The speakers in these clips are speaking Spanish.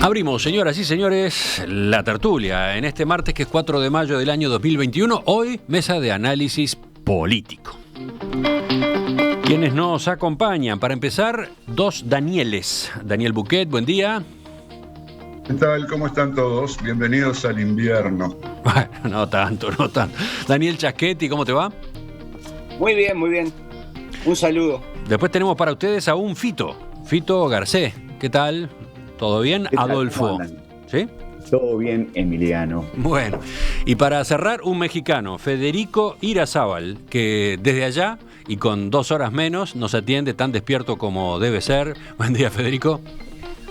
Abrimos, señoras y señores, la tertulia en este martes que es 4 de mayo del año 2021. Hoy, mesa de análisis político. Quienes nos acompañan, para empezar, dos Danieles. Daniel Buquet, buen día. ¿Qué tal? ¿Cómo están todos? Bienvenidos al invierno. Bueno, no tanto. Daniel Chasquetti, ¿cómo te va? Muy bien, muy bien. Un saludo. Después tenemos para ustedes a un Fito Garcés. ¿Qué tal? ¿Todo bien? ¿Qué tal? Adolfo. ¿Sí? Todo bien, Emiliano. Bueno, y para cerrar, un mexicano, Federico Irazábal, que desde allá y con 2 horas menos nos atiende tan despierto como debe ser. Buen día, Federico.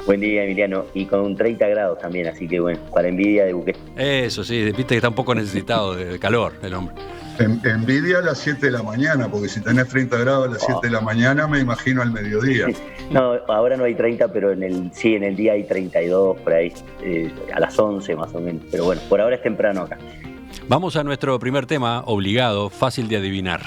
Buen día, Emiliano, y con 30 grados también, así que bueno, para envidia de Buquet. Eso sí, viste que está un poco necesitado de calor el hombre. Envidia a las 7 de la mañana, porque si tenés 30 grados a las 7 de la mañana, me imagino al mediodía. No, ahora no hay 30, pero en el día hay 32, por ahí, a las 11 más o menos. Pero bueno, por ahora es temprano acá. Vamos a nuestro primer tema, obligado, fácil de adivinar.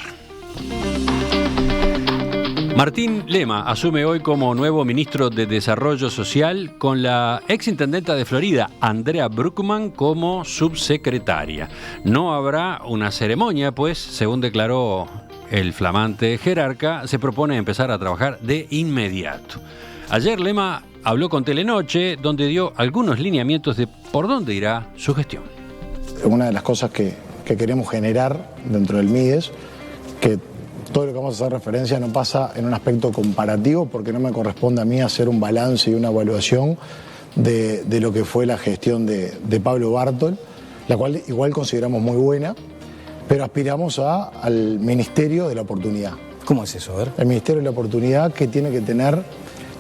Martín Lema asume hoy como nuevo ministro de Desarrollo Social con la exintendenta de Florida, Andrea Bruckman, como subsecretaria. No habrá una ceremonia, pues, según declaró el flamante jerarca, se propone empezar a trabajar de inmediato. Ayer Lema habló con Telenoche, donde dio algunos lineamientos de por dónde irá su gestión. Una de las cosas que queremos generar dentro del MIDES, que todo lo que vamos a hacer referencia no pasa en un aspecto comparativo, porque no me corresponde a mí hacer un balance y una evaluación de lo que fue la gestión de Pablo Bartol, la cual igual consideramos muy buena, pero aspiramos al Ministerio de la Oportunidad. ¿Cómo es eso? A ver. El Ministerio de la Oportunidad, que tiene que tener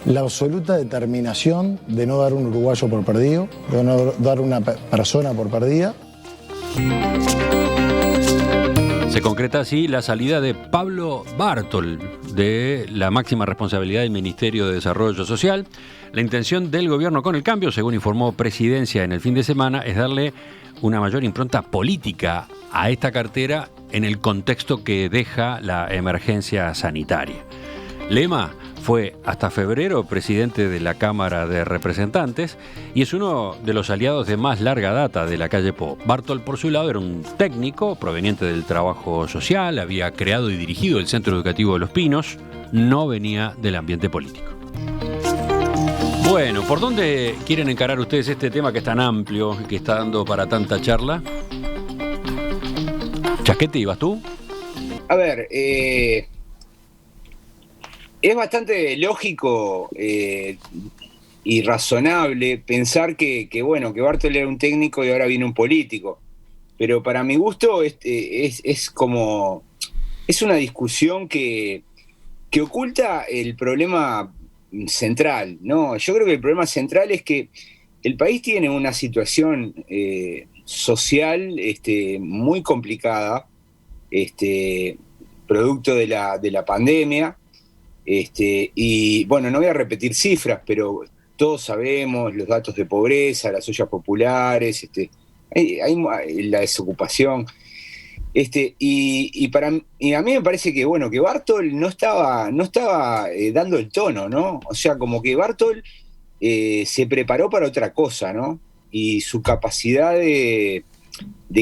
la absoluta determinación de no dar un uruguayo por perdido, de no dar una persona por perdida. Se concreta así la salida de Pablo Bartol de la máxima responsabilidad del Ministerio de Desarrollo Social. La intención del gobierno con el cambio, según informó Presidencia en el fin de semana, es darle una mayor impronta política a esta cartera en el contexto que deja la emergencia sanitaria. Lema fue hasta febrero presidente de la Cámara de Representantes y es uno de los aliados de más larga data de la calle Pou. Bartol, por su lado, era un técnico proveniente del trabajo social, había creado y dirigido el Centro Educativo de Los Pinos, no venía del ambiente político. Bueno, ¿por dónde quieren encarar ustedes este tema que es tan amplio y que está dando para tanta charla? Chasquetti, ¿vas tú? A ver, es bastante lógico y razonable pensar que Bartol era un técnico y ahora viene un político. Pero para mi gusto es una discusión que oculta el problema central, ¿no? Yo creo que el problema central es que el país tiene una situación social muy complicada, producto de la pandemia. Y bueno, no voy a repetir cifras, pero todos sabemos los datos de pobreza, las ollas populares, hay la desocupación, y a mí me parece que Bartol no estaba dando el tono, ¿no? O sea, como que Bartol se preparó para otra cosa, ¿no? Y su capacidad de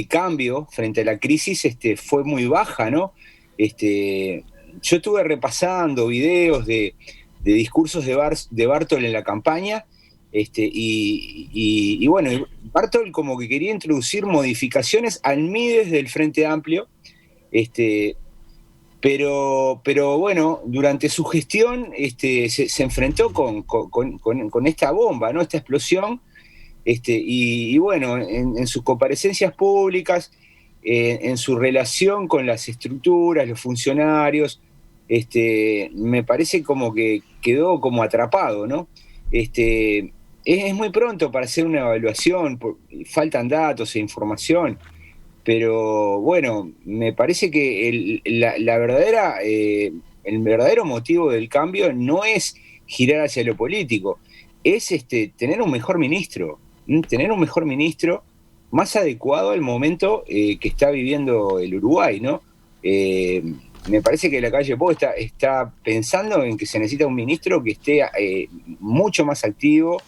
cambio frente a la crisis fue muy baja, ¿no? Yo estuve repasando videos de discursos de Bartol en la campaña, y Bartol como que quería introducir modificaciones al MIDES del Frente Amplio, pero bueno, durante su gestión se enfrentó con esta bomba, ¿no? Esta explosión, y bueno, en sus comparecencias públicas, en su relación con las estructuras, los funcionarios, me parece como que quedó como atrapado, ¿no? Es muy pronto para hacer una evaluación, faltan datos e información, pero bueno, me parece que el verdadero motivo del cambio no es girar hacia lo político, es tener un mejor ministro más adecuado al momento que está viviendo el Uruguay, ¿no? Me parece que la calle Pou está pensando en que se necesita un ministro que esté mucho más activo,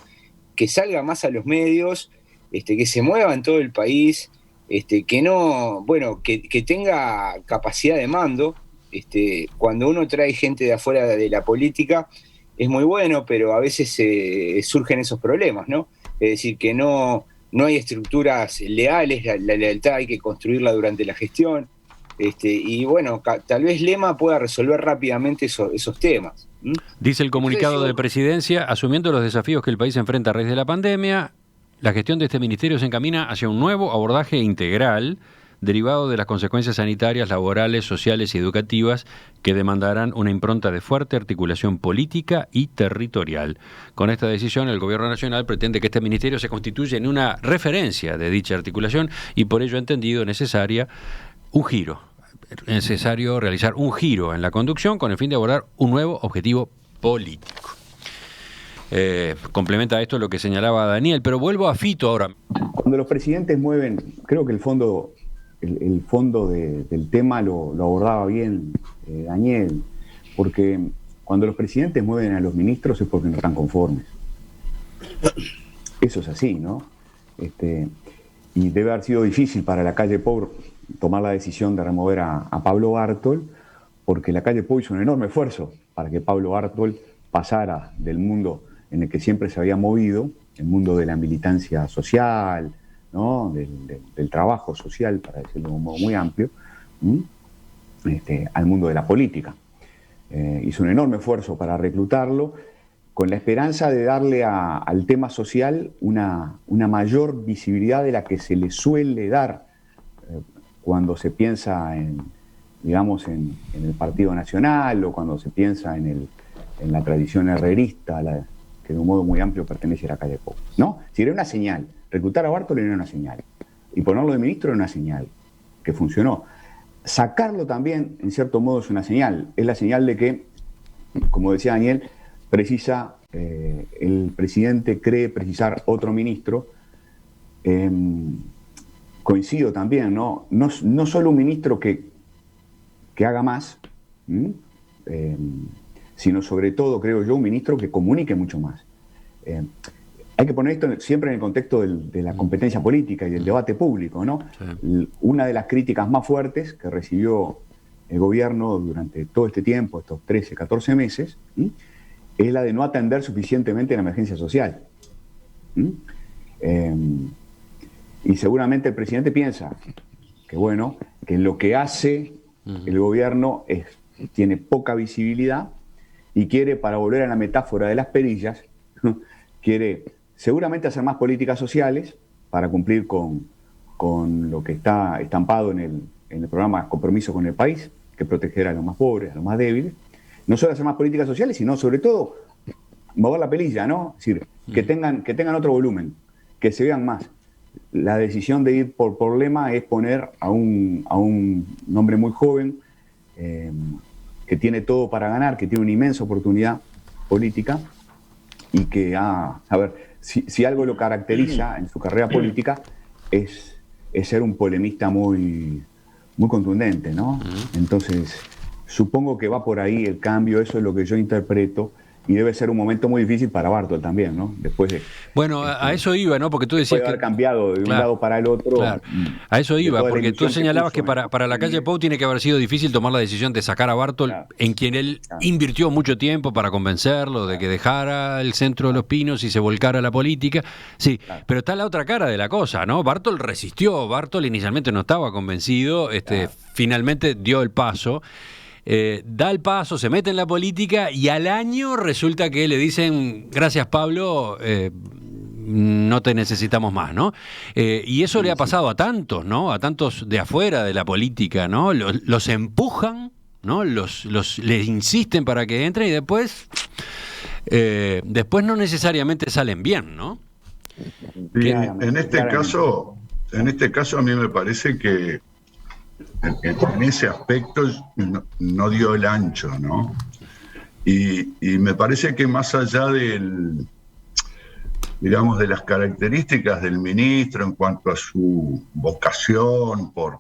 que salga más a los medios, que se mueva en todo el país, que no, bueno, que tenga capacidad de mando. Cuando uno trae gente de afuera de la política es muy bueno, pero a veces surgen esos problemas, ¿no? Es decir, que no hay estructuras leales, la lealtad hay que construirla durante la gestión, y bueno, tal vez Lema pueda resolver rápidamente esos temas. Dice el comunicado de Presidencia: asumiendo los desafíos que el país enfrenta a raíz de la pandemia, la gestión de este ministerio se encamina hacia un nuevo abordaje integral derivado de las consecuencias sanitarias, laborales, sociales y educativas que demandarán una impronta de fuerte articulación política y territorial. Con esta decisión, el Gobierno Nacional pretende que este ministerio se constituya en una referencia de dicha articulación y por ello ha entendido necesario realizar un giro en la conducción con el fin de abordar un nuevo objetivo político. Complementa esto lo que señalaba Daniel, pero vuelvo a Fito ahora. Cuando los presidentes mueven, creo que el fondo del tema lo abordaba bien Daniel, porque cuando los presidentes mueven a los ministros es porque no están conformes. Eso es así, ¿no? Y debe haber sido difícil para la calle Pou tomar la decisión de remover a Pablo Bartol, porque la calle Pou hizo un enorme esfuerzo para que Pablo Bartol pasara del mundo en el que siempre se había movido, el mundo de la militancia social, ¿no? del trabajo social, para decirlo de un modo muy amplio, al mundo de la política. Hizo un enorme esfuerzo para reclutarlo, con la esperanza de darle al tema social una mayor visibilidad de la que se le suele dar cuando se piensa en el Partido Nacional, o cuando se piensa en la tradición herrerista, que de un modo muy amplio pertenece a la calle Pou, ¿no? Si era una señal, reclutar a Bartol era una señal, y ponerlo de ministro era una señal, que funcionó. Sacarlo también, en cierto modo, es una señal. Es la señal de que, como decía Daniel, el presidente cree precisar otro ministro. Coincido también, ¿no? No solo un ministro que haga más, sino sobre todo, creo yo, un ministro que comunique mucho más. Hay que poner esto siempre en el contexto de la competencia política y del debate público, ¿no? Sí. Una de las críticas más fuertes que recibió el gobierno durante todo este tiempo, estos 13, 14 meses, es la de no atender suficientemente la emergencia social. Y seguramente el presidente piensa que lo que hace el gobierno tiene poca visibilidad y quiere, para volver a la metáfora de las perillas, quiere seguramente hacer más políticas sociales para cumplir con lo que está estampado en el programa Compromiso con el País, que proteger a los más pobres, a los más débiles. No solo hacer más políticas sociales, sino sobre todo mover la perilla, ¿no? Es decir, que tengan otro volumen, que se vean más. La decisión de ir por Lema es poner a un hombre muy joven, que tiene todo para ganar, que tiene una inmensa oportunidad política y que, si algo lo caracteriza en su carrera política es ser un polemista muy, muy contundente, ¿no? Entonces, supongo que va por ahí el cambio, eso es lo que yo interpreto. Y debe ser un momento muy difícil para Bartol también, ¿no? Después de... Bueno, a eso iba, ¿no? Porque tú decías puede haber cambiado de un lado para el otro. Claro. A eso iba, porque tú señalabas que para la calle Pou tiene que haber sido difícil tomar la decisión de sacar a Bartol, en quien él invirtió mucho tiempo para convencerlo de que dejara el Centro de los Pinos y se volcara a la política. Sí, pero está la otra cara de la cosa, ¿no? Bartol resistió, Bartol inicialmente no estaba convencido, finalmente dio el paso. Da el paso, se mete en la política y al año resulta que le dicen: gracias, Pablo, no te necesitamos más, ¿no? Y eso le ha pasado a tantos, ¿no? A tantos de afuera de la política, ¿no? Los empujan, ¿no? Les insisten para que entren y después no necesariamente salen bien, ¿no? Bien, en este caso a mí me parece que en ese aspecto no dio el ancho, ¿no? Y me parece que más allá de las características del ministro en cuanto a su vocación por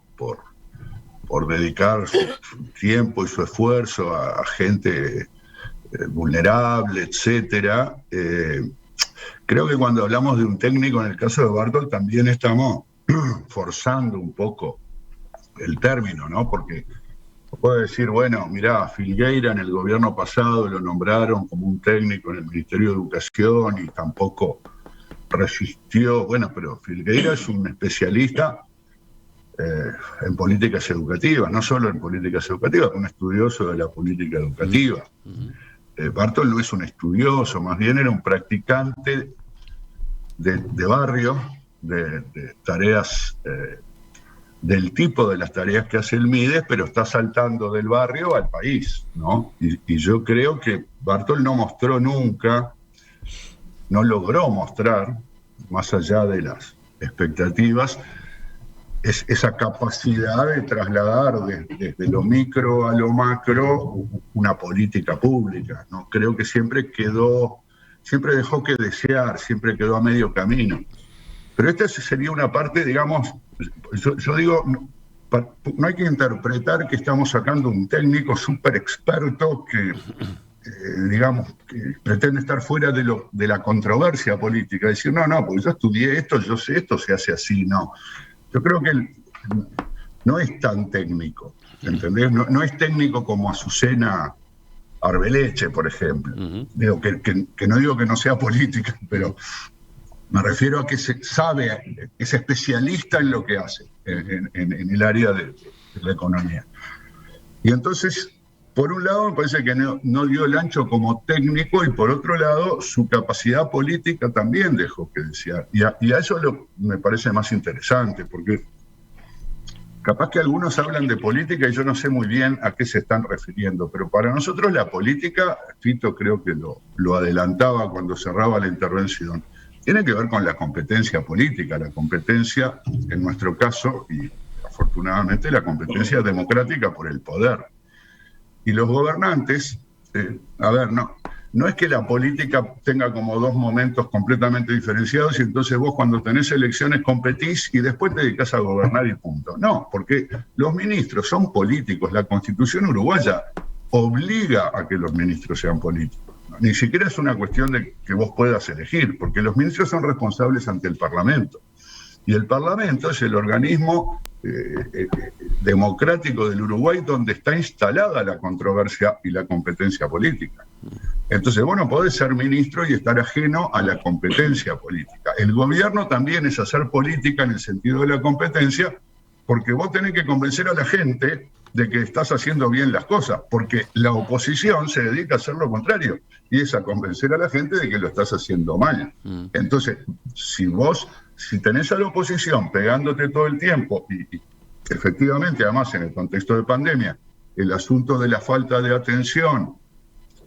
dedicar su tiempo y su esfuerzo a gente vulnerable, etcétera, creo que cuando hablamos de un técnico, en el caso de Bartol, también estamos forzando un poco el término, ¿no? Porque puede decir, bueno, mirá, Filgueira en el gobierno pasado lo nombraron como un técnico en el Ministerio de Educación y tampoco resistió. Bueno, pero Filgueira es un especialista en políticas educativas, no solo en políticas educativas, un estudioso de la política educativa. Bartol no es un estudioso, más bien era un practicante de barrio, de tareas, del tipo de las tareas que hace el MIDES, pero está saltando del barrio al país, ¿no? Y yo creo que Bartol no mostró nunca, no logró mostrar, más allá de las expectativas, esa capacidad de trasladar desde lo micro a lo macro una política pública, ¿no? Creo que siempre dejó que desear, siempre quedó a medio camino. Pero esta sería una parte, digamos, yo digo, no hay que interpretar que estamos sacando un técnico súper experto que, digamos, que pretende estar fuera de la controversia política, decir, no, porque yo estudié esto, yo sé esto, se hace así, no. Yo creo que no es tan técnico, ¿entendés? No es técnico como Azucena Arbeleche, por ejemplo. Digo, que no digo que no sea política, pero me refiero a que es especialista en lo que hace, en el área de la economía. Y entonces, por un lado, me parece que no dio el ancho como técnico, y por otro lado, su capacidad política también dejó que desear. Y a eso me parece más interesante, porque capaz que algunos hablan de política y yo no sé muy bien a qué se están refiriendo, pero para nosotros la política, Tito creo que lo adelantaba cuando cerraba la intervención, tiene que ver con la competencia política, la competencia, en nuestro caso, y afortunadamente la democrática por el poder. Y los gobernantes, no es que la política tenga como dos momentos completamente diferenciados y entonces vos cuando tenés elecciones competís y después te dedicás a gobernar y punto. No, porque los ministros son políticos. La Constitución uruguaya obliga a que los ministros sean políticos. Ni siquiera es una cuestión de que vos puedas elegir, porque los ministros son responsables ante el Parlamento. Y el Parlamento es el organismo democrático del Uruguay donde está instalada la controversia y la competencia política. Entonces vos no podés ser ministro y estar ajeno a la competencia política. El gobierno también es hacer política en el sentido de la competencia, porque vos tenés que convencer a la gente de que estás haciendo bien las cosas, porque la oposición se dedica a hacer lo contrario, y es a convencer a la gente de que lo estás haciendo mal. Entonces, si tenés a la oposición pegándote todo el tiempo, y efectivamente, además, en el contexto de pandemia, el asunto de la falta de atención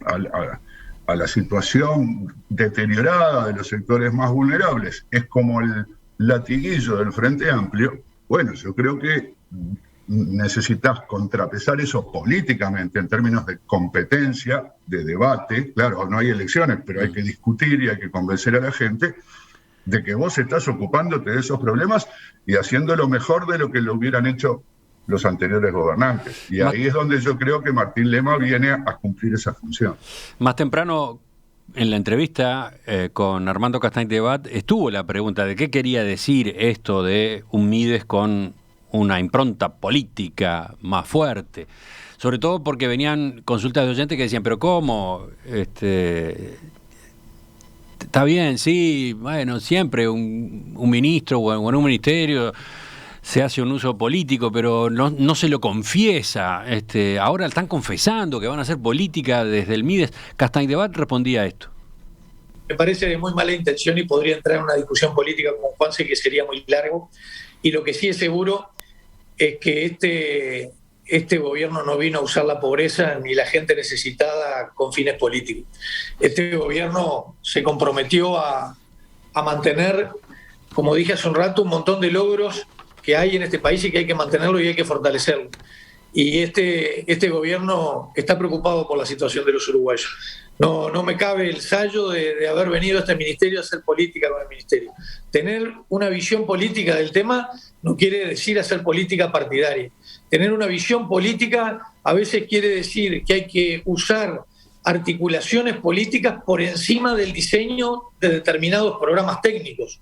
a la situación deteriorada de los sectores más vulnerables es como el latiguillo del Frente Amplio. Bueno, yo creo que necesitas contrapesar eso políticamente en términos de competencia, de debate. Claro, no hay elecciones, pero hay que discutir y hay que convencer a la gente de que vos estás ocupándote de esos problemas y haciendo lo mejor de lo que lo hubieran hecho los anteriores gobernantes. Y ahí es donde yo creo que Martín Lema viene a cumplir esa función. Más temprano, en la entrevista con Armando Castaing-Debat, estuvo la pregunta de qué quería decir esto de un MIDES con una impronta política más fuerte. Sobre todo porque venían consultas de oyentes que decían, pero ¿cómo? Está bien, sí, bueno, siempre un ministro o en un ministerio se hace un uso político, pero no se lo confiesa. Ahora están confesando que van a hacer política desde el MIDES. Castaing-Debat respondía a esto. Me parece de muy mala intención y podría entrar en una discusión política con Juanse que sería muy largo. Y lo que sí es seguro es que este gobierno no vino a usar la pobreza ni la gente necesitada con fines políticos. Este gobierno se comprometió a mantener, como dije hace un rato, un montón de logros que hay en este país y que hay que mantenerlo y hay que fortalecerlo. Y este gobierno está preocupado por la situación de los uruguayos. No me cabe el sallo de haber venido a este ministerio a hacer política con el ministerio. Tener una visión política del tema no quiere decir hacer política partidaria. Tener una visión política a veces quiere decir que hay que usar articulaciones políticas por encima del diseño de determinados programas técnicos.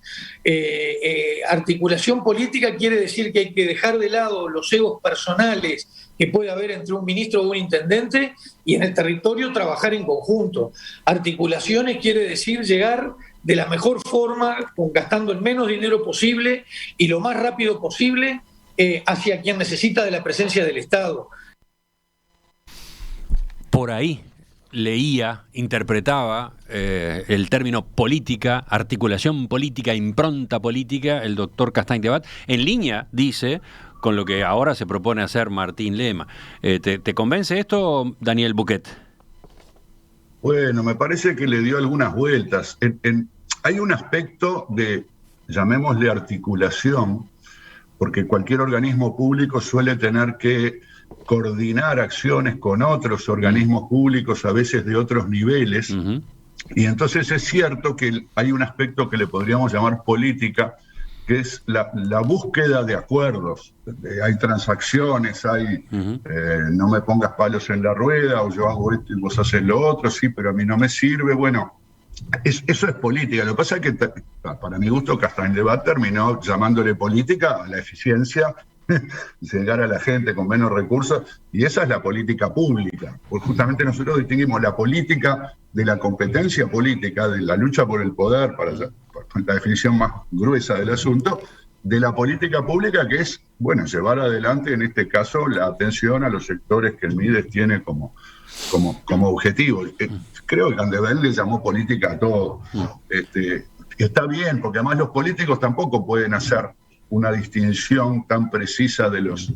Articulación política quiere decir que hay que dejar de lado los egos personales que puede haber entre un ministro o un intendente y en el territorio trabajar en conjunto. Articulaciones quiere decir llegar de la mejor forma, gastando el menos dinero posible y lo más rápido posible hacia quien necesita de la presencia del Estado. Por ahí leía, interpretaba el término política, articulación política, impronta política, el doctor Castaing-Debat, en línea, dice, con lo que ahora se propone hacer Martín Lema. ¿Te convence esto, Daniel Buquet? Bueno, me parece que le dio algunas vueltas. Hay un aspecto de, llamémosle articulación, porque cualquier organismo público suele tener que coordinar acciones con otros organismos públicos, a veces de otros niveles, y entonces es cierto que hay un aspecto que le podríamos llamar política, que es la búsqueda de acuerdos. Hay transacciones, hay no me pongas palos en la rueda, o yo hago esto y vos haces lo otro, sí, pero a mí no me sirve. Bueno, eso es política. Lo que pasa es que, para mi gusto, Castaing-Debat terminó llamándole política a la eficiencia, llegar a la gente con menos recursos, y esa es la política pública. Porque justamente nosotros distinguimos la política de la competencia política, de la lucha por el poder, para la definición más gruesa del asunto, de la política pública, que es, bueno, llevar adelante, en este caso, la atención a los sectores que el MIDES tiene como objetivo. Creo que Castaing-Debat le llamó política a todo. Está bien, porque además los políticos tampoco pueden hacer una distinción tan precisa de los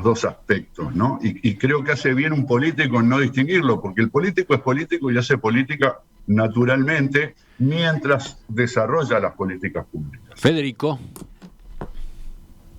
dos aspectos, ¿no? Y creo que hace bien un político en no distinguirlo, porque el político es político y hace política naturalmente mientras desarrolla las políticas públicas. Federico.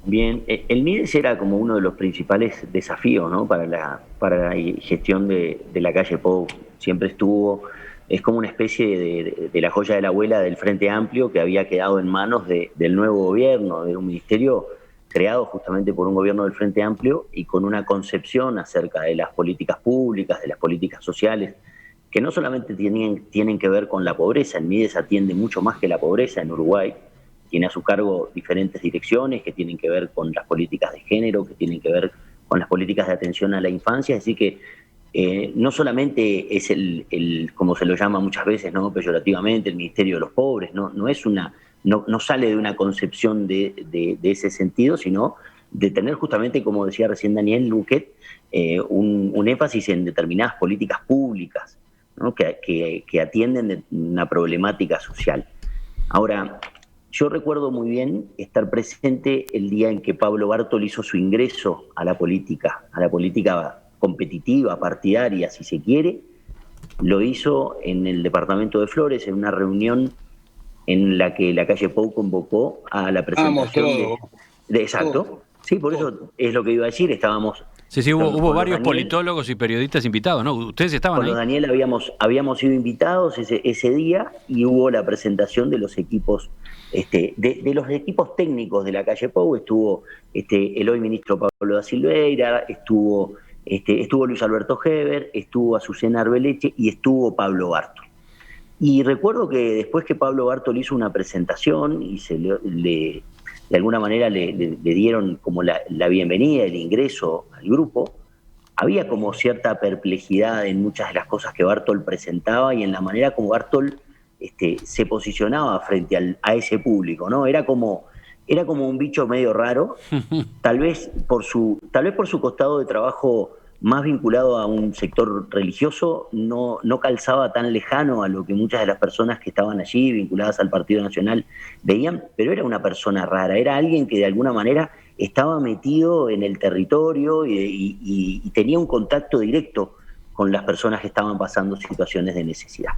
Bien, el MIDES era como uno de los principales desafíos, ¿no? para la gestión de la calle Pou. Siempre estuvo, es como una especie de la joya de la abuela del Frente Amplio que había quedado en manos del nuevo gobierno, de un ministerio creado justamente por un gobierno del Frente Amplio y con una concepción acerca de las políticas públicas, de las políticas sociales, que no solamente tienen que ver con la pobreza. El MIDES atiende mucho más que la pobreza en Uruguay. Tiene a su cargo diferentes direcciones que tienen que ver con las políticas de género, que tienen que ver con las políticas de atención a la infancia. Así que no solamente es como se lo llama muchas veces, ¿no?, peyorativamente, el Ministerio de los Pobres, no sale de una concepción de ese sentido, sino de tener justamente, como decía recién Daniel Buquet, un énfasis en determinadas políticas públicas, ¿no?, que atienden una problemática social. Ahora, yo recuerdo muy bien estar presente el día en que Pablo Bartol hizo su ingreso a la política competitiva, partidaria, si se quiere. Lo hizo en el departamento de Flores, en una reunión en la que la calle Pou convocó a la presentación exacto. Sí, por eso es lo que iba a decir, estábamos... Sí, hubo varios politólogos y periodistas invitados, ¿no? Ustedes estaban ahí. Con Daniel habíamos sido invitados ese día y hubo la presentación de los equipos, de los equipos técnicos de la calle Pou. Estuvo el hoy ministro Pablo da Silveira, estuvo Luis Alberto Heber, estuvo Azucena Arbeleche y estuvo Pablo Bartol. Y recuerdo que después que Pablo Bartol hizo una presentación y de alguna manera le dieron como la bienvenida, el ingreso al grupo, había como cierta perplejidad en muchas de las cosas que Bartol presentaba y en la manera como Bartol se posicionaba frente a ese público, ¿no? Era como un bicho medio raro, tal vez por su costado de trabajo más vinculado a un sector religioso, no calzaba tan lejano a lo que muchas de las personas que estaban allí vinculadas al Partido Nacional veían, pero era una persona rara, era alguien que de alguna manera estaba metido en el territorio y tenía un contacto directo con las personas que estaban pasando situaciones de necesidad.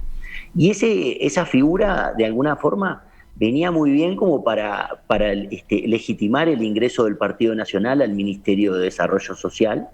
Y esa figura, de alguna forma, venía muy bien como para legitimar el ingreso del Partido Nacional al Ministerio de Desarrollo Social,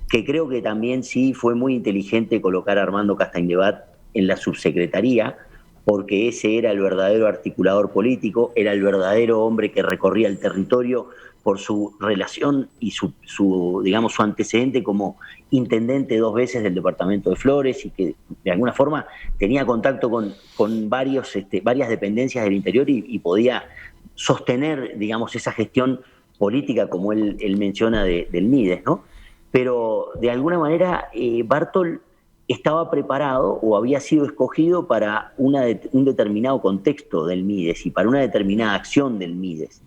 que creo que también sí fue muy inteligente colocar a Armando Castaing-Debat en la subsecretaría, porque ese era el verdadero articulador político, era el verdadero hombre que recorría el territorio por su relación y su digamos, su antecedente como intendente 2 veces del departamento de Flores, y que de alguna forma tenía contacto con varias dependencias del interior y podía sostener, digamos, esa gestión política, como él menciona, del MIDES, ¿no? Pero de alguna manera Bartol estaba preparado o había sido escogido para un determinado contexto del MIDES y para una determinada acción del MIDES,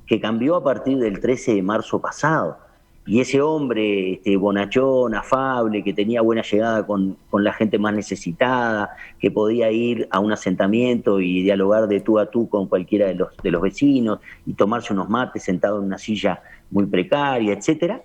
que cambió a partir del 13 de marzo pasado. Y ese hombre bonachón, afable, que tenía buena llegada con la gente más necesitada, que podía ir a un asentamiento y dialogar de tú a tú con cualquiera de los vecinos y tomarse unos mates sentado en una silla muy precaria, etcétera,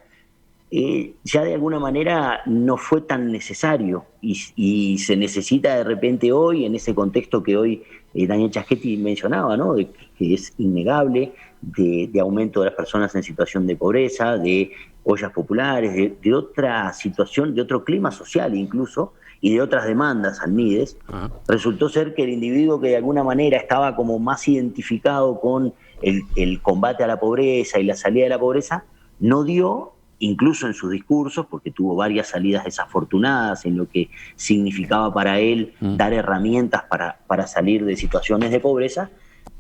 ya de alguna manera no fue tan necesario y se necesita de repente hoy, en ese contexto que hoy Daniel Chasquetti mencionaba, ¿no? Que es innegable, de aumento de las personas en situación de pobreza, de ollas populares, de otra situación, de otro clima social incluso, y de otras demandas al MIDES. Resultó ser que el individuo que de alguna manera estaba como más identificado con el combate a la pobreza y la salida de la pobreza, no dio, incluso en sus discursos, porque tuvo varias salidas desafortunadas en lo que significaba para él dar herramientas para salir de situaciones de pobreza.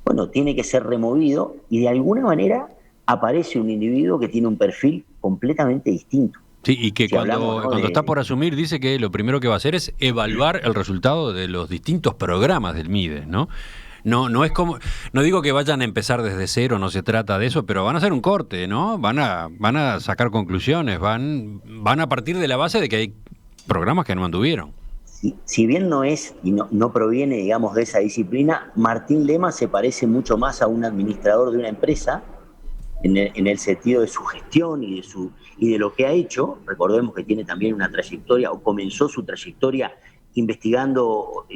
Bueno, tiene que ser removido y de alguna manera aparece un individuo que tiene un perfil completamente distinto. Sí, y que Si cuando hablamos, ¿no?, está por asumir dice que lo primero que va a hacer es evaluar el resultado de los distintos programas del MIDES, ¿no? No es como, no digo que vayan a empezar desde cero, no se trata de eso, pero van a hacer un corte, ¿no? Van a sacar conclusiones, van a partir de la base de que hay programas que no anduvieron. Si bien no es y no proviene, digamos, de esa disciplina, Martín Lema se parece mucho más a un administrador de una empresa en el sentido de su gestión y de lo que ha hecho. Recordemos que tiene también una trayectoria, o comenzó su trayectoria investigando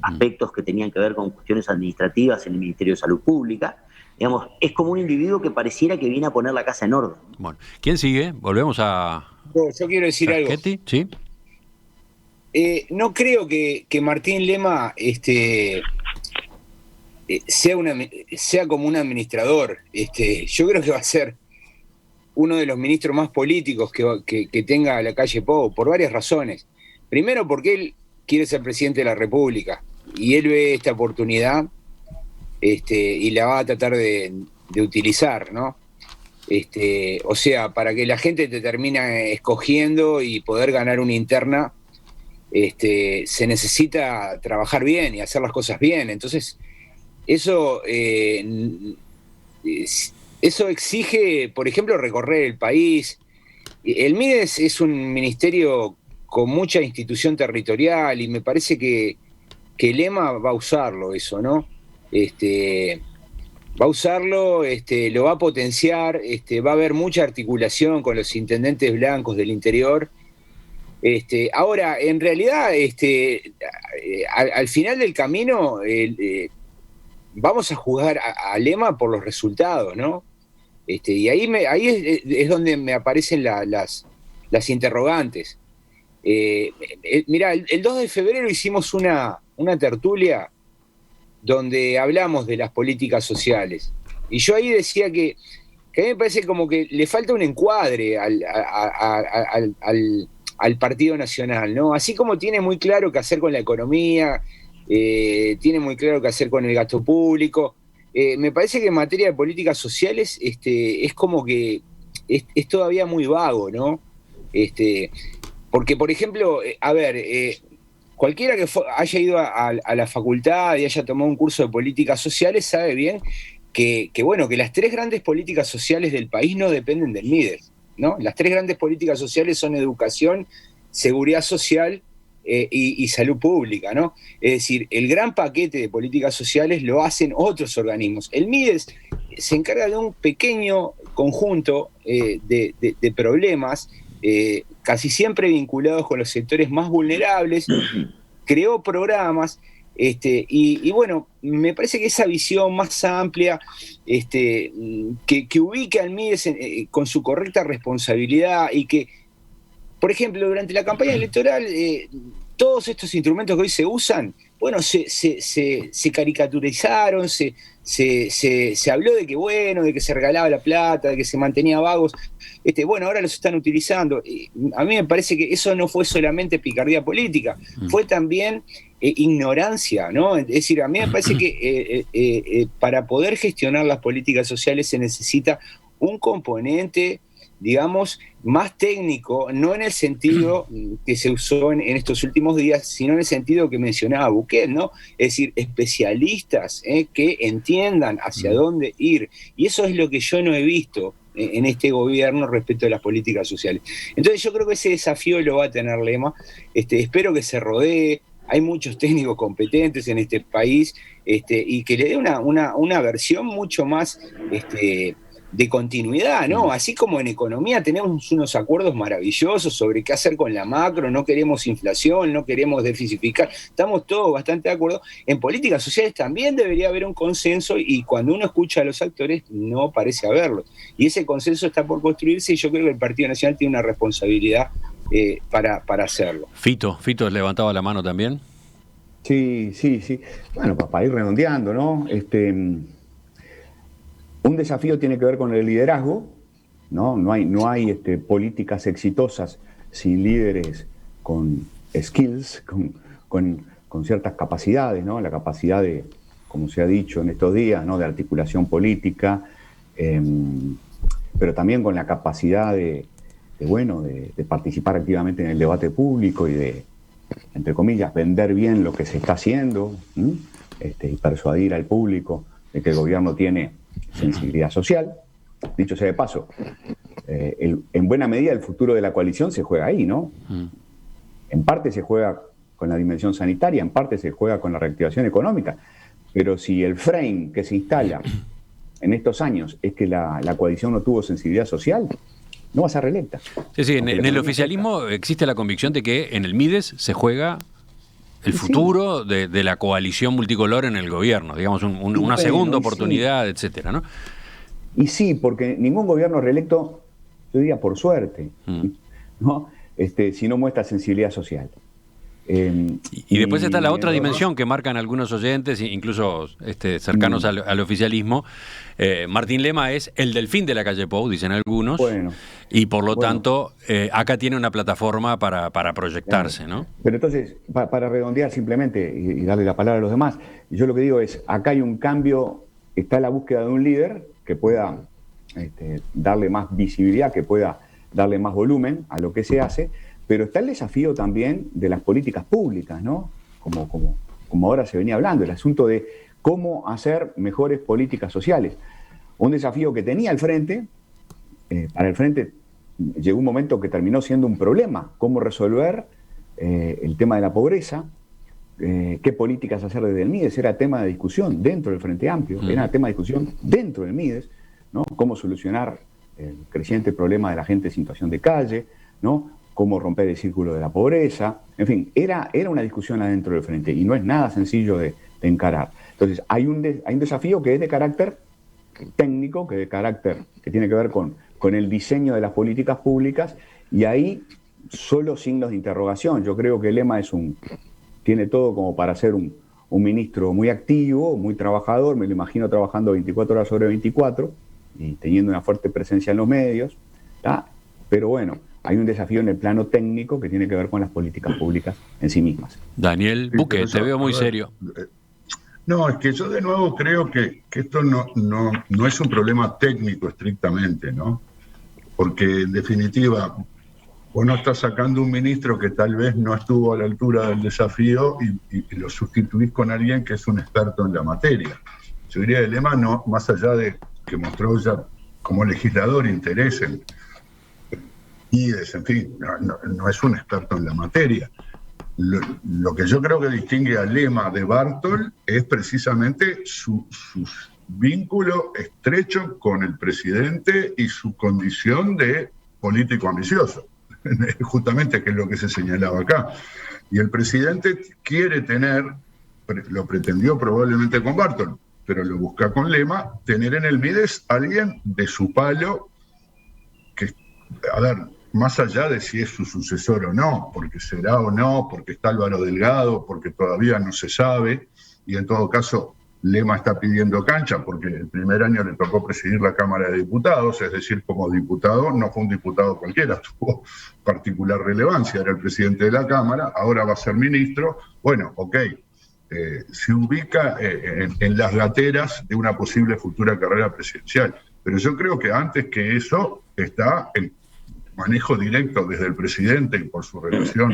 aspectos que tenían que ver con cuestiones administrativas en el Ministerio de Salud Pública. Digamos, es como un individuo que pareciera que viene a poner la casa en orden. Bueno, ¿quién sigue? Volvemos a... Yo quiero decir algo. ¿Sí? No creo que Martín Lema sea como un administrador. Yo creo que va a ser uno de los ministros más políticos que tenga la calle Pou, por varias razones. Primero, porque él quiere ser presidente de la República y él ve esta oportunidad y la va a tratar de utilizar, ¿no? O sea, para que la gente te termine escogiendo y poder ganar una interna, se necesita trabajar bien y hacer las cosas bien. Entonces, eso exige, por ejemplo, recorrer el país. El MIDES es un ministerio con mucha institución territorial y me parece que Lema va a usarlo eso, ¿no? Va a usarlo, lo va a potenciar, va a haber mucha articulación con los intendentes blancos del interior. Ahora, en realidad, al final del camino, vamos a juzgar a Lema por los resultados, ¿no? Y ahí es donde me aparecen las interrogantes. Mirá, el 2 de febrero hicimos una tertulia donde hablamos de las políticas sociales. Y yo ahí decía que a mí me parece como que le falta un encuadre al Partido Nacional, ¿no? Así como tiene muy claro qué hacer con la economía, tiene muy claro qué hacer con el gasto público, me parece que en materia de políticas sociales es como que es todavía muy vago, ¿no? Porque, por ejemplo, cualquiera que haya ido a la facultad y haya tomado un curso de políticas sociales sabe bien que las 3 grandes políticas sociales del país no dependen del MIDES, ¿no? Las 3 grandes políticas sociales son educación, seguridad social y salud pública, ¿no? Es decir, el gran paquete de políticas sociales lo hacen otros organismos. El MIDES se encarga de un pequeño conjunto de problemas, casi siempre vinculados con los sectores más vulnerables, creó programas, y bueno, me parece que esa visión más amplia, que ubique al MIDES con su correcta responsabilidad y que, por ejemplo, durante la campaña electoral, todos estos instrumentos que hoy se usan, bueno, se caricaturizaron, se habló de que bueno, de que se regalaba la plata, de que se mantenía vagos. Bueno, ahora los están utilizando. A mí me parece que eso no fue solamente picardía política, fue también ignorancia, ¿no? Es decir, a mí me parece que para poder gestionar las políticas sociales se necesita un componente, digamos, más técnico, no en el sentido que se usó en estos últimos días, sino en el sentido que mencionaba Bouquet, ¿no? Es decir, especialistas que entiendan hacia dónde ir. Y eso es lo que yo no he visto en este gobierno respecto a las políticas sociales. Entonces yo creo que ese desafío lo va a tener Lema. Espero que se rodee. Hay muchos técnicos competentes en este país y que le dé una versión mucho más de continuidad, ¿no? Así como en economía tenemos unos acuerdos maravillosos sobre qué hacer con la macro, no queremos inflación, no queremos déficit fiscal, estamos todos bastante de acuerdo. En políticas sociales también debería haber un consenso y cuando uno escucha a los actores no parece haberlo. Y ese consenso está por construirse y yo creo que el Partido Nacional tiene una responsabilidad para hacerlo. Fito levantaba la mano también. Sí. Bueno, para ir redondeando, ¿no? Un desafío tiene que ver con el liderazgo, ¿no? No hay políticas exitosas sin líderes con skills, con ciertas capacidades, ¿no? La capacidad de, como se ha dicho en estos días, ¿no? De articulación política, pero también con la capacidad de participar activamente en el debate público y de, entre comillas, vender bien lo que se está haciendo, y persuadir al público de que el gobierno tiene sensibilidad social. Dicho sea de paso, en buena medida el futuro de la coalición se juega ahí, ¿no? En parte se juega con la dimensión sanitaria, en parte se juega con la reactivación económica, pero si el frame que se instala en estos años es que la coalición no tuvo sensibilidad social, no va a ser reelecta. Sí, en el oficialismo existe la convicción de que en el Mides se juega el futuro de la coalición multicolor en el gobierno, digamos, una segunda oportunidad, etcétera, ¿no? Y sí, porque ningún gobierno reelecto, yo diría por suerte, ¿no? Si no muestra sensibilidad social. Y después está la otra dimensión que marcan algunos oyentes, incluso cercanos al oficialismo. Martín Lema es el delfín de la calle Pou, dicen algunos, y por lo tanto acá tiene una plataforma para proyectarse, ¿no? Pero entonces, para redondear simplemente y darle la palabra a los demás, yo lo que digo es, acá hay un cambio, está la búsqueda de un líder que pueda darle más visibilidad, que pueda darle más volumen a lo que se hace, pero está el desafío también de las políticas públicas, ¿no? Como ahora se venía hablando, el asunto de cómo hacer mejores políticas sociales. Un desafío que tenía el Frente, para el Frente llegó un momento que terminó siendo un problema, cómo resolver el tema de la pobreza, qué políticas hacer desde el Mides, era tema de discusión dentro del Frente Amplio, era tema de discusión dentro del Mides, ¿no? Cómo solucionar el creciente problema de la gente en situación de calle, ¿no? Cómo romper el círculo de la pobreza, en fin, era una discusión adentro del Frente y no es nada sencillo de encarar. Entonces, hay un desafío que es de carácter técnico, que tiene que ver con el diseño de las políticas públicas, y ahí solo signos de interrogación. Yo creo que Lema tiene todo como para ser un ministro muy activo, muy trabajador, me lo imagino trabajando 24 horas sobre 24 y teniendo una fuerte presencia en los medios, ¿tá? Pero bueno, hay un desafío en el plano técnico que tiene que ver con las políticas públicas en sí mismas. Daniel Bouquet, te veo muy serio. No, es que yo de nuevo creo que esto no es un problema técnico estrictamente, ¿no? Porque en definitiva, vos no estás sacando un ministro que tal vez no estuvo a la altura del desafío y lo sustituís con alguien que es un experto en la materia. Yo diría el Lema, no, más allá de que mostró ya como legislador interés en fin, no es un experto en la materia. Lo que yo creo que distingue a Lema de Bartol es precisamente su vínculo estrecho con el presidente y su condición de político ambicioso, justamente que es lo que se señalaba acá. Y el presidente quiere tener, lo pretendió probablemente con Bartol, pero lo busca con Lema, tener en el Mides alguien de su palo que, a ver, más allá de si es su sucesor o no, porque será o no, porque está Álvaro Delgado, porque todavía no se sabe, y en todo caso Lema está pidiendo cancha, porque el primer año le tocó presidir la Cámara de Diputados, es decir, como diputado, no fue un diputado cualquiera, tuvo particular relevancia, era el presidente de la Cámara, ahora va a ser ministro, bueno, ok, se ubica en las lateras de una posible futura carrera presidencial, pero yo creo que antes que eso está el manejo directo desde el presidente y por su relación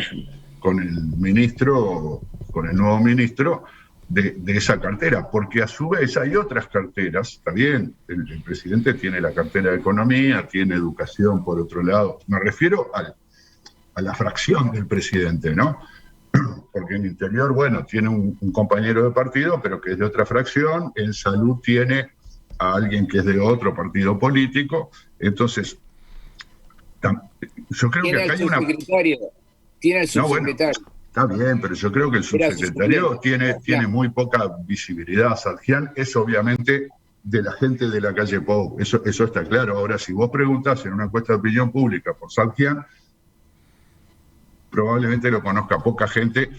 con el ministro, con el nuevo ministro, de esa cartera, porque a su vez hay otras carteras, está bien, el presidente tiene la cartera de Economía, tiene Educación por otro lado, me refiero a la fracción del presidente, ¿no? Porque en Interior, bueno, tiene un compañero de partido, pero que es de otra fracción, en Salud tiene a alguien que es de otro partido político, entonces yo creo que acá hay una... Tiene el subsecretario. Bueno, está bien, pero yo creo que el subsecretario tiene muy poca visibilidad. Sadjian es obviamente de la gente de la calle Pou, eso está claro. Ahora, si vos preguntás en una encuesta de opinión pública por Sadjian, probablemente lo conozca poca gente,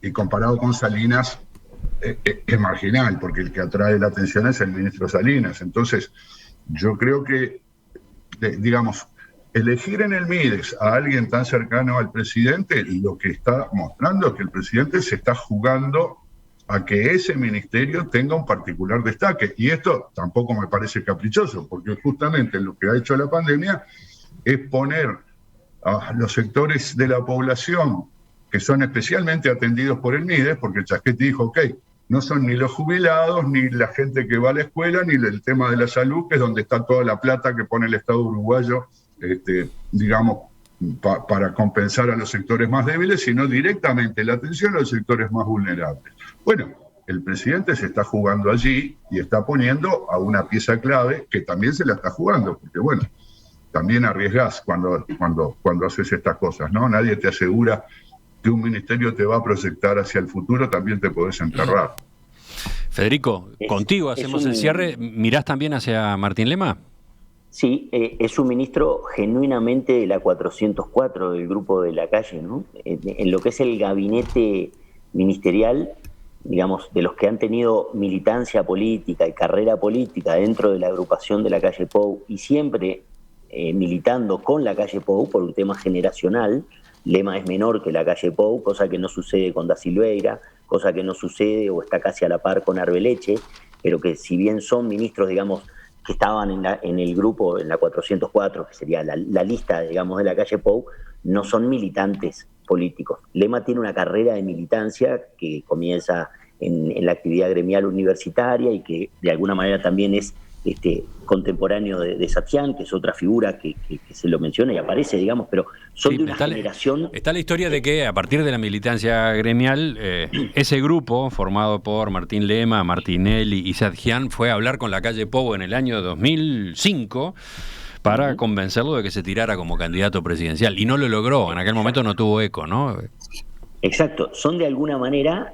y comparado con Salinas es marginal, porque el que atrae la atención es el ministro Salinas. Entonces, yo creo que, digamos, elegir en el MIDES a alguien tan cercano al presidente, lo que está mostrando es que el presidente se está jugando a que ese ministerio tenga un particular destaque. Y esto tampoco me parece caprichoso, porque justamente lo que ha hecho la pandemia es poner a los sectores de la población que son especialmente atendidos por el MIDES, porque Chasquetti dijo, ok, no son ni los jubilados, ni la gente que va a la escuela, ni el tema de la salud, que es donde está toda la plata que pone el Estado uruguayo, digamos, para compensar a los sectores más débiles, sino directamente la atención a los sectores más vulnerables. Bueno, el presidente se está jugando allí y está poniendo a una pieza clave que también se la está jugando, porque bueno, también arriesgás cuando haces estas cosas, ¿no? Nadie te asegura que un ministerio te va a proyectar hacia el futuro, también te podés enterrar. Federico, contigo hacemos el cierre. ¿Mirás también hacia Martín Lema? Sí, es un ministro genuinamente de la 404, del grupo de la calle, ¿no? En lo que es el gabinete ministerial, digamos, de los que han tenido militancia política y carrera política dentro de la agrupación de la calle Pou, y siempre militando con la calle Pou por un tema generacional. Lema es menor que la calle Pou, cosa que no sucede con Da Silveira, cosa que no sucede o está casi a la par con Arbeleche, pero que si bien son ministros, digamos, que estaban en el grupo, en la 404, que sería la lista, digamos, de la calle Pou, no son militantes políticos. Lema tiene una carrera de militancia que comienza en la actividad gremial universitaria y que de alguna manera también es contemporáneo de Sadjian, que es otra figura que se lo menciona y aparece, digamos, pero son de una generación... Está la historia de que a partir de la militancia gremial, ese grupo formado por Martín Lema, Martinelli y Sadjian fue a hablar con la calle Pou en el año 2005 para convencerlo de que se tirara como candidato presidencial, y no lo logró, en aquel momento no tuvo eco, ¿no? Exacto, son de alguna manera...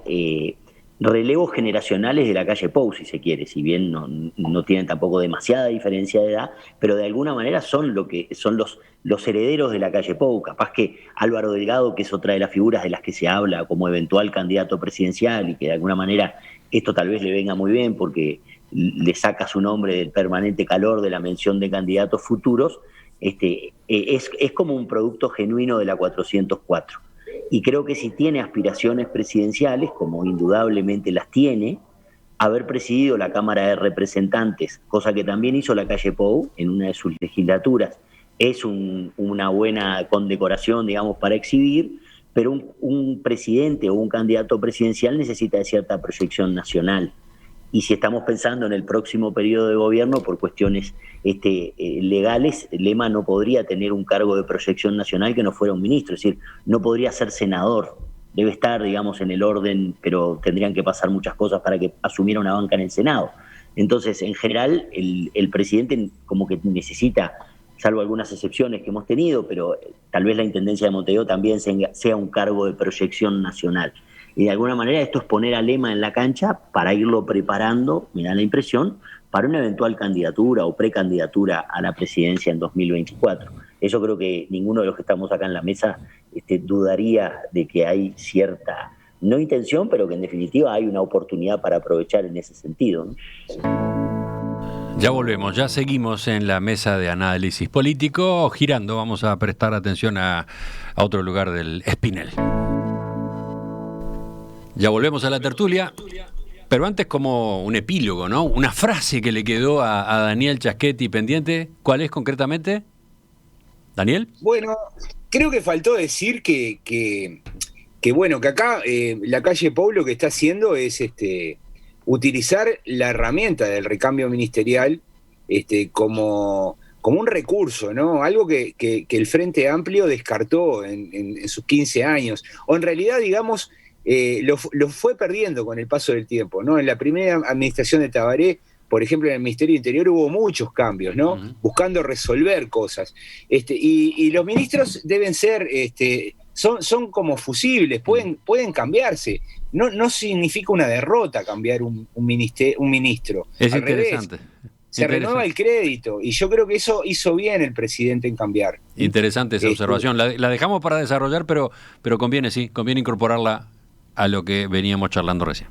relevos generacionales de la calle Pou, si se quiere, si bien no tienen tampoco demasiada diferencia de edad, pero de alguna manera son lo que son los herederos de la calle Pou. Capaz que Álvaro Delgado, que es otra de las figuras de las que se habla como eventual candidato presidencial, y que de alguna manera esto tal vez le venga muy bien porque le saca su nombre del permanente calor de la mención de candidatos futuros, es como un producto genuino de la 404. Y creo que si tiene aspiraciones presidenciales, como indudablemente las tiene, haber presidido la Cámara de Representantes, cosa que también hizo la calle Pou en una de sus legislaturas, es una buena condecoración, digamos, para exhibir, pero un presidente o un candidato presidencial necesita de cierta proyección nacional. Y si estamos pensando en el próximo periodo de gobierno, por cuestiones legales, Lema no podría tener un cargo de proyección nacional que no fuera un ministro, es decir, no podría ser senador. Debe estar, digamos, en el orden, pero tendrían que pasar muchas cosas para que asumiera una banca en el Senado. Entonces, en general, el presidente como que necesita, salvo algunas excepciones que hemos tenido, pero tal vez la Intendencia de Montevideo también sea un cargo de proyección nacional. Y de alguna manera esto es poner a Lema en la cancha para irlo preparando, me da la impresión, para una eventual candidatura o precandidatura a la presidencia en 2024. Eso creo que ninguno de los que estamos acá en la mesa dudaría de que hay cierta, no intención, pero que en definitiva hay una oportunidad para aprovechar en ese sentido, ¿no? Ya volvemos, ya seguimos en la mesa de análisis político, girando, vamos a prestar atención a otro lugar del Espinel. Ya volvemos a la tertulia, pero antes como un epílogo, ¿no? Una frase que le quedó a Daniel Chaschetti pendiente, ¿cuál es concretamente? ¿Daniel? Bueno, creo que faltó decir que bueno, que acá la calle Pou lo que está haciendo es utilizar la herramienta del recambio ministerial como un recurso, ¿no? Algo que el Frente Amplio descartó en sus 15 años, o en realidad, digamos, lo fue perdiendo con el paso del tiempo, ¿no? En la primera administración de Tabaré, por ejemplo, en el Ministerio del Interior hubo muchos cambios, ¿no? Buscando resolver cosas. Y los ministros deben ser, son como fusibles, pueden cambiarse. No significa una derrota cambiar un ministro. Es al interesante. Revés. Se renueva el crédito, y yo creo que eso hizo bien el presidente en cambiar. Interesante esa observación. La dejamos para desarrollar, pero conviene incorporarla a lo que veníamos charlando recién.